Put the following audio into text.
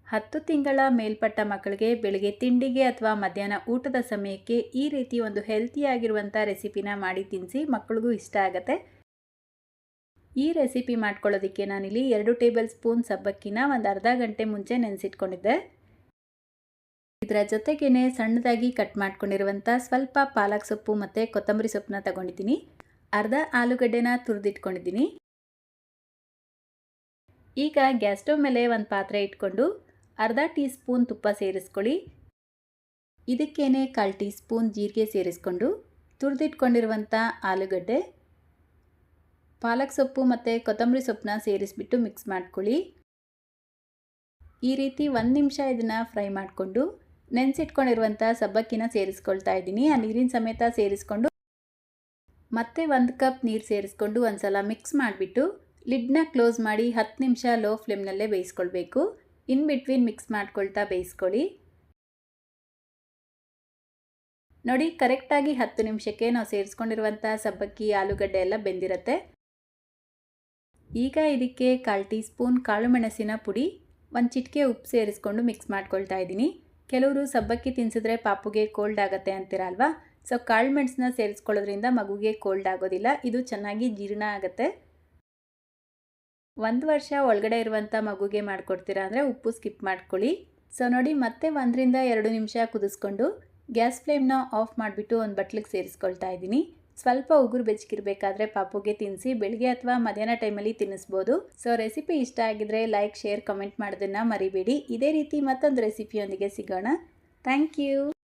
10 ತಿಂಗಳ ಮೇಲ್ಪಟ್ಟ ಮಕ್ಕಳಿಗೆ ಬೆಳಿಗ್ಗೆ ತಿಂಡಿಗೆ ಅಥವಾ ಮಧ್ಯಾಹ್ನ ಊಟದ ಸಮಯಕ್ಕೆ ಈ ರೀತಿ ಒಂದು ಹೆಲ್ತಿಯಾಗಿರುವಂಥ ರೆಸಿಪಿನ ಮಾಡಿ ತಿನ್ನಿಸಿ, ಮಕ್ಕಳಿಗೂ ಇಷ್ಟ ಆಗುತ್ತೆ. ಈ ರೆಸಿಪಿ ಮಾಡ್ಕೊಳ್ಳೋದಕ್ಕೆ ನಾನಿಲ್ಲಿ 2 ಟೇಬಲ್ ಸ್ಪೂನ್ ಸಬ್ಬಕ್ಕಿನ ಒಂದು ಅರ್ಧ ಗಂಟೆ ಮುಂಚೆ ನೆನೆಸಿಟ್ಕೊಂಡಿದ್ದೆ. ಇದರ ಜೊತೆಗೇನೆ ಸಣ್ಣದಾಗಿ ಕಟ್ ಮಾಡ್ಕೊಂಡಿರುವಂಥ ಸ್ವಲ್ಪ ಪಾಲಕ್ ಸೊಪ್ಪು ಮತ್ತು ಕೊತ್ತಂಬರಿ ಸೊಪ್ಪನ್ನ ತಗೊಂಡಿದ್ದೀನಿ. ಅರ್ಧ ಆಲೂಗಡ್ಡೆನ ತುರಿದಿಟ್ಕೊಂಡಿದ್ದೀನಿ. ಈಗ ಗ್ಯಾಸ್ ಸ್ಟವ್ ಮೇಲೆ ಒಂದು ಪಾತ್ರೆ ಇಟ್ಕೊಂಡು ಅರ್ಧ ಟೀ ಸ್ಪೂನ್ ತುಪ್ಪ ಸೇರಿಸ್ಕೊಳ್ಳಿ. ಇದಕ್ಕೇನೆ 1/4 ಟೀ ಸ್ಪೂನ್ ಜೀರಿಗೆ ಸೇರಿಸ್ಕೊಂಡು ತುರಿದಿಟ್ಕೊಂಡಿರುವಂಥ ಆಲೂಗಡ್ಡೆ, ಪಾಲಕ್ ಸೊಪ್ಪು ಮತ್ತು ಕೊತ್ತಂಬರಿ ಸೊಪ್ಪನ್ನ ಸೇರಿಸ್ಬಿಟ್ಟು ಮಿಕ್ಸ್ ಮಾಡ್ಕೊಳ್ಳಿ. ಈ ರೀತಿ 1 ನಿಮಿಷ ಇದನ್ನು ಫ್ರೈ ಮಾಡಿಕೊಂಡು ನೆನೆಸಿಟ್ಕೊಂಡಿರುವಂಥ ಸಬ್ಬಕ್ಕಿನ ಸೇರಿಸ್ಕೊಳ್ತಾ ಇದ್ದೀನಿ. ಆ ನೀರಿನ ಸಮೇತ ಸೇರಿಸ್ಕೊಂಡು ಮತ್ತೆ 1 ಕಪ್ ನೀರು ಸೇರಿಸ್ಕೊಂಡು ಒಂದು ಸಲ ಮಿಕ್ಸ್ ಮಾಡಿಬಿಟ್ಟು ಲಿಡ್ನ ಕ್ಲೋಸ್ ಮಾಡಿ 10 ನಿಮಿಷ ಲೋ ಫ್ಲೇಮ್ನಲ್ಲೇ ಬೇಯಿಸ್ಕೊಳ್ಬೇಕು. ಇನ್ ಬಿಟ್ವೀನ್ ಮಿಕ್ಸ್ ಮಾಡ್ಕೊಳ್ತಾ ಬೇಯಿಸ್ಕೊಳ್ಳಿ. ನೋಡಿ, ಕರೆಕ್ಟಾಗಿ 10 ನಿಮಿಷಕ್ಕೆ ನಾವು ಸೇರಿಸ್ಕೊಂಡಿರುವಂಥ ಸಬ್ಬಕ್ಕಿ ಆಲೂಗಡ್ಡೆ ಎಲ್ಲ ಬೆಂದಿರುತ್ತೆ. ಈಗ ಇದಕ್ಕೆ 1/4 ಟೀ ಸ್ಪೂನ್ ಕಾಳು ಮೆಣಸಿನ ಪುಡಿ, 1 ಚಿಟಿಕೆ ಉಪ್ಪು ಸೇರಿಸ್ಕೊಂಡು ಮಿಕ್ಸ್ ಮಾಡ್ಕೊಳ್ತಾ ಇದ್ದೀನಿ. ಕೆಲವರು ಸಬ್ಬಕ್ಕಿ ತಿನ್ಸಿದ್ರೆ ಪಾಪುಗೆ ಕೋಲ್ಡ್ ಆಗುತ್ತೆ ಅಂತೀರಲ್ವಾ, ಸೊ ಕಾಳು ಮೆಣಸನ್ನ ಸೇರಿಸ್ಕೊಳ್ಳೋದ್ರಿಂದ ಮಗುಗೆ ಕೋಲ್ಡ್ ಆಗೋದಿಲ್ಲ, ಇದು ಚೆನ್ನಾಗಿ ಜೀರ್ಣ ಆಗುತ್ತೆ. 1 ವರ್ಷ ಒಳಗಡೆ ಇರುವಂಥ ಮಗುಗೆ ಮಾಡಿಕೊಡ್ತೀರಾ ಅಂದರೆ ಉಪ್ಪು ಸ್ಕಿಪ್ ಮಾಡ್ಕೊಳ್ಳಿ. ಸೊ ನೋಡಿ, ಮತ್ತೆ 1 ರಿಂದ 2 ನಿಮಿಷ ಕುದಿಸ್ಕೊಂಡು ಗ್ಯಾಸ್ ಫ್ಲೇಮ್ನ ಆಫ್ ಮಾಡಿಬಿಟ್ಟು ಒಂದು ಬಟ್ಲಿಗೆ ಸೇರಿಸ್ಕೊಳ್ತಾ ಇದ್ದೀನಿ. ಸ್ವಲ್ಪ ಉಗುರು ಬೆಚ್ಚಗಿರಬೇಕಾದ್ರೆ ಪಾಪುಗೆ ತಿನ್ನಿಸಿ, ಬೆಳಿಗ್ಗೆ ಅಥವಾ ಮಧ್ಯಾಹ್ನ ಟೈಮಲ್ಲಿ ತಿನ್ನಿಸ್ಬೋದು. ಸೊ ರೆಸಿಪಿ ಇಷ್ಟ ಆಗಿದ್ರೆ ಲೈಕ್, ಶೇರ್, ಕಮೆಂಟ್ ಮಾಡೋದನ್ನು ಮರಿಬೇಡಿ. ಇದೇ ರೀತಿ ಮತ್ತೊಂದು ರೆಸಿಪಿಯೊಂದಿಗೆ ಸಿಗೋಣ. Thank you.